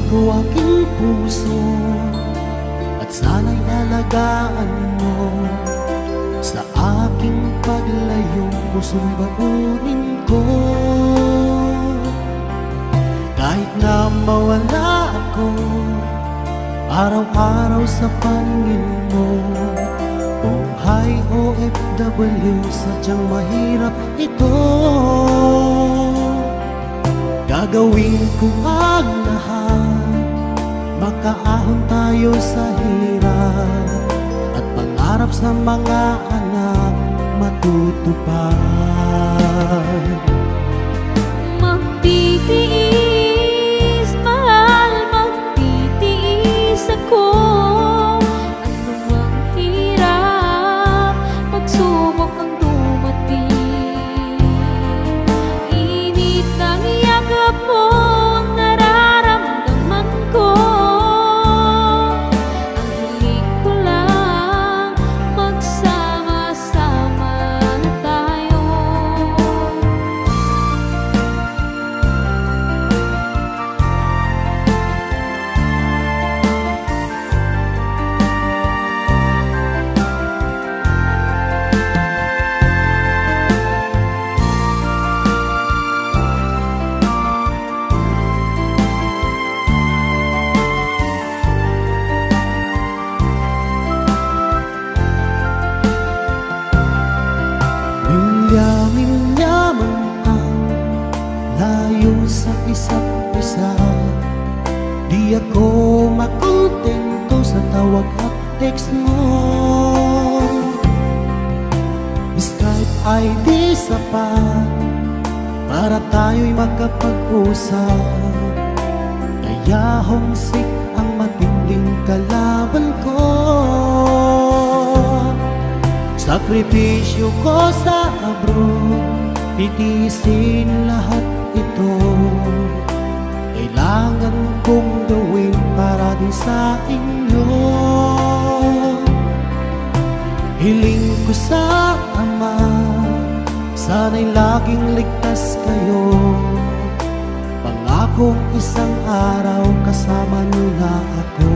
ko aking puso at sana'y alagaan mo. Sa aking paglayo, puso'y babunin ko. Kahit na mawala ako araw-araw sa paningin mo. Buhay OFW, sadyang mahirap ito. Gagawin ko ang lahat, makaahon tayo sa hirap, at pangarap sa mga anak matutupad. Magtitiis, mahal, magtitiis ako. Anumang hirap, pagsubok ang dumating. Init ng yakap mo ang nararamdaman ko. Ang hiling ko lang, magsama-sama tayo. Milya-milya man ang layo sa isa't isa, di ako makontento sa tawag at text mo. Skype ay di sapat para tayo'y makapag-usap, kaya homesick ang matinding kalaban ko. Sakripisyo ko sa abroad, titiisin lahat ito. Kailangan kong gawin para din sa inyo. Hiling ko sa Ama, sana'y laging ligtas kayo. Pangakong isang araw kasama niyo na ako.